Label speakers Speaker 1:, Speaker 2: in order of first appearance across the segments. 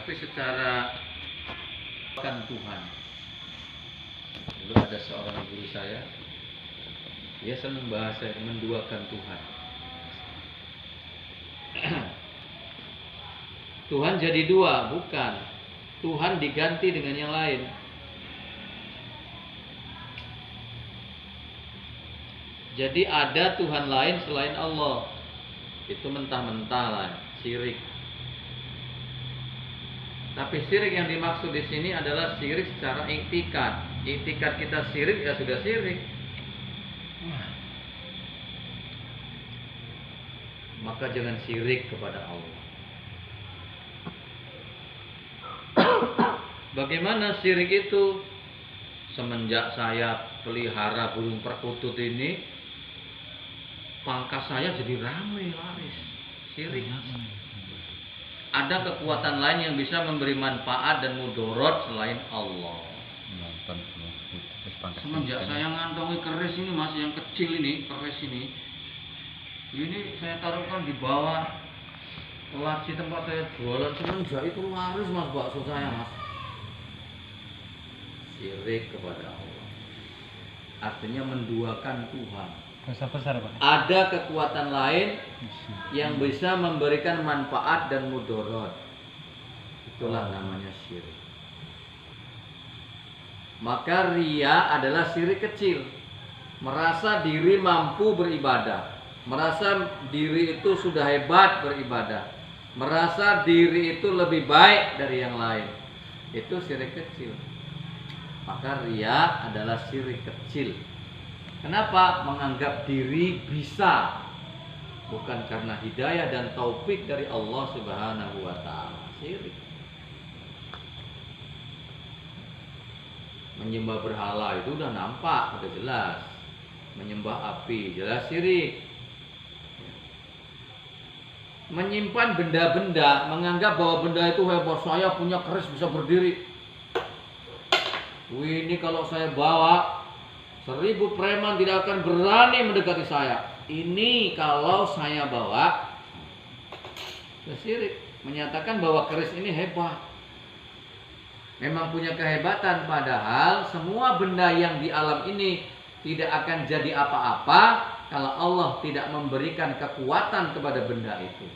Speaker 1: Tapi secara kan Tuhan. Dulu ada seorang guru saya, dia senang bahasa menduakan Tuhan. Tuhan jadi dua, bukan. Tuhan diganti dengan yang lain. Jadi ada Tuhan lain selain Allah. Itu mentah-mentah lah, syirik. Tapi syirik yang dimaksud di sini adalah syirik secara iktikad. Iktikad kita syirik, ya sudah syirik. Maka jangan syirik kepada Allah. Bagaimana syirik itu? Semenjak saya pelihara burung perkutut ini, pangkas saya jadi ramai laris. Syirik. Ada kekuatan lain yang bisa memberi manfaat dan mudorot selain Allah. Semenjak saya ngantongi keris ini, mas, yang kecil ini, keris ini saya taruhkan di bawah laci tempat saya jualan. Semenjak itu laris, mas, bakso saya, mas. Syirik kepada Allah artinya menduakan Tuhan.
Speaker 2: Besar-besar, Pak.
Speaker 1: Ada kekuatan lain yang bisa memberikan manfaat dan mudorot. Itulah namanya syirik. Maka riya adalah syirik kecil. Merasa diri mampu beribadah, merasa diri itu sudah hebat beribadah, merasa diri itu lebih baik dari yang lain. Itu syirik kecil. Maka riya adalah syirik kecil. Kenapa? Menganggap diri bisa, bukan karena hidayah dan taufik dari Allah Subhanahu wa ta'ala. Syirik. Menyembah berhala itu udah nampak, udah jelas. Menyembah api, jelas syirik. Menyimpan benda-benda, menganggap bahwa benda itu hebat. Saya punya keris bisa berdiri. Wih, ini kalau saya bawa 1000 preman tidak akan berani mendekati saya. Ini kalau saya bawa, syirik. Menyatakan bahwa keris ini hebat, memang punya kehebatan. Padahal semua benda yang di alam ini tidak akan jadi apa-apa kalau Allah tidak memberikan kekuatan kepada benda itu.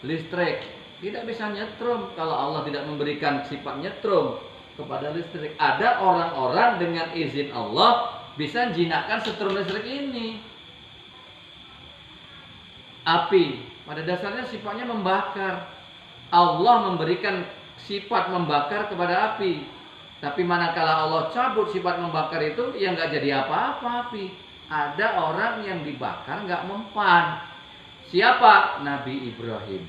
Speaker 1: Listrik tidak bisa nyetrum kalau Allah tidak memberikan sifat nyetrum kepada listrik. Ada orang-orang dengan izin Allah bisa jinakkan setrum listrik ini. Api pada dasarnya sifatnya membakar. Allah memberikan sifat membakar kepada api. Tapi manakala Allah cabut sifat membakar itu, ya nggak jadi apa-apa api. Ada orang yang dibakar nggak mempan. Siapa? Nabi Ibrahim.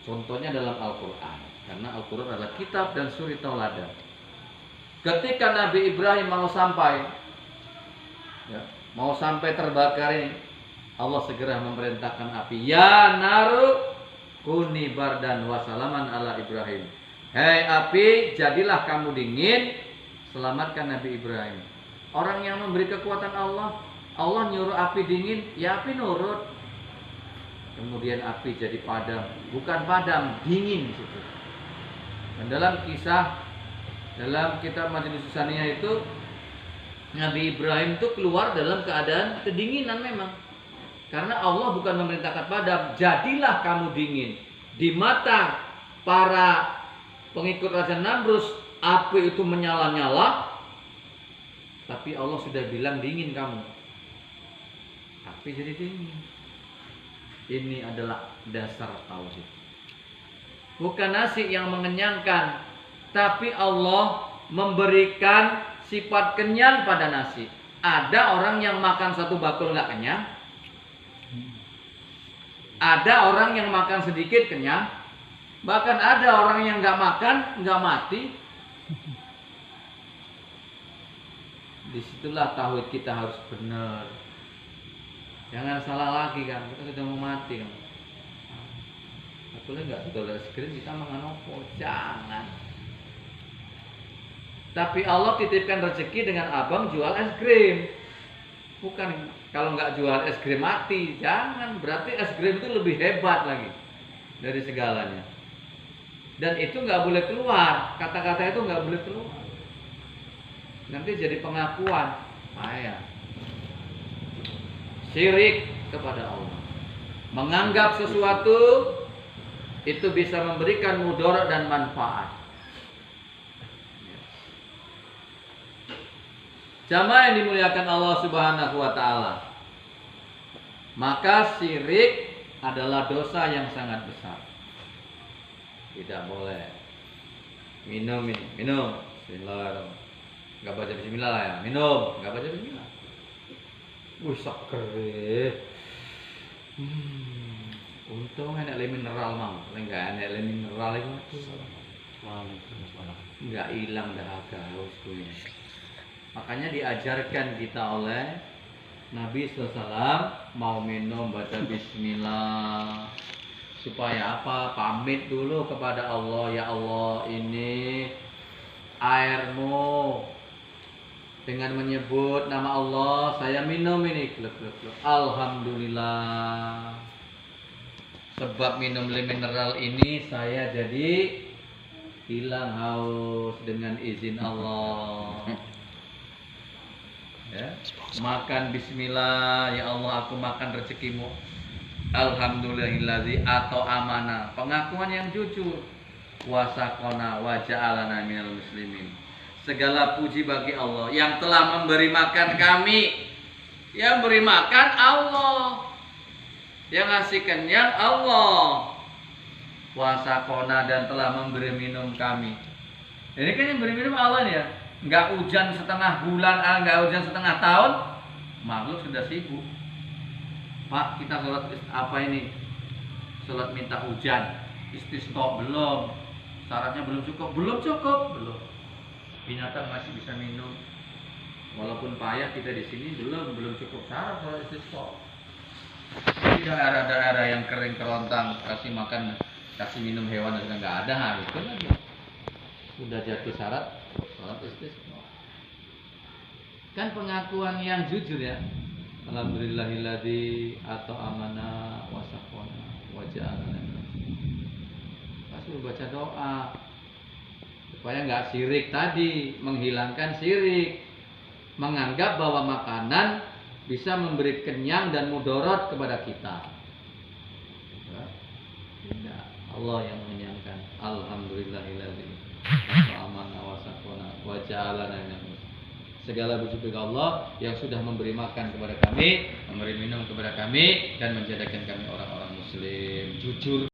Speaker 1: Contohnya dalam Al-Quran. Karena Al-Quran adalah kitab dan suri tauladan. Ketika Nabi Ibrahim mau sampai terbakar ini, Allah segera memerintahkan api, ya naru kuni bardan wasalaman ala Ibrahim. Hei api, jadilah kamu dingin, selamatkan Nabi Ibrahim. Orang yang memberi kekuatan Allah nyuruh api dingin, ya api nurut. Kemudian api jadi padam, bukan padam, dingin situ. Dan dalam kitab Majelis Susaniyah itu, Nabi Ibrahim itu keluar dalam keadaan kedinginan memang. Karena Allah bukan memerintahkan padam, jadilah kamu dingin. Di mata para pengikut Raja Namrus, api itu menyala-nyala, tapi Allah sudah bilang dingin kamu. Api jadi dingin. Ini adalah dasar tauhid. Bukan nasi yang mengenyangkan, tapi Allah memberikan sifat kenyang pada nasi. Ada orang yang makan satu bakul nggak kenyang. Ada orang yang makan sedikit kenyang. Bahkan ada orang yang nggak makan nggak mati. Disitulah tauhid kita harus benar. Jangan salah lagi kan, kita sudah mau mati kan. Boleh nggak dodol es krim kita mangan opo? Jangan. Tapi Allah titipkan rezeki dengan abang jual es krim. Bukan kalau nggak jual es krim mati. Jangan. Berarti es krim itu lebih hebat lagi dari segalanya. Dan itu nggak boleh keluar, kata-kata itu nggak boleh keluar. Nanti jadi pengakuan, payah. Syirik kepada Allah. Menganggap sesuatu itu bisa memberikan mudarat dan manfaat. Jamaah yang dimuliakan Allah Subhanahu wa taala. Maka syirik adalah dosa yang sangat besar. Tidak boleh minum ini, minum. Bismillahirrahmanirrahim. Enggak baca bismillah lah ya. Minum, enggak baca bismillah. Wih, seger. Untung enak le mineral mau. Enggak enak le mineral itu. Enggak hilang dahaga haus kuwi. Makanya diajarkan kita oleh Nabi SAW mau minum baca bismillah. Supaya apa? Pamit dulu kepada Allah. Ya Allah, ini airmu. Dengan menyebut nama Allah, saya minum ini. Alhamdulillah. Sebab minum mineral ini saya jadi hilang haus dengan izin Allah. Ya. Makan bismillah, ya Allah aku makan rezekimu. Alhamdulillahillazi atau amanah, pengakuan yang jujur. Wasaqona wa ja'alana minal muslimin. Segala puji bagi Allah yang telah memberi makan kami. Yang beri makan Allah. Yang ngasih kenyang Allah. Wasaqona dan telah memberi minum kami. Ini kan yang beri minum Allah nih ya. Enggak hujan setengah bulan, enggak hujan setengah tahun, makhluk sudah sibuk. Pak, kita sholat apa ini? Sholat minta hujan, istisqa belum, syaratnya belum cukup, belum. Binatang masih bisa minum, walaupun payah kita di sini belum cukup syarat sholat istisqa. Di daerah-daerah yang kering kerontang kasih makan, kasih minum hewan dan nggak ada, itu lagi sudah jatuh syarat sholat istisqa. Kan pengakuan yang jujur ya. Alhamdulillahilladzi atau amana wasaqona wa ja'alana. Pasti baca doa supaya nggak syirik tadi, menghilangkan syirik, menganggap bahwa makanan bisa memberi kenyang dan mudarat kepada kita. Tidak, Allah yang mengenyangkan. Alhamdulillahilladzi atau amana wasaqona wa ja'alana minal. Segala puji bagi Allah yang sudah memberi makan kepada kami, memberi minum kepada kami, dan menjadikan kami orang-orang muslim jujur.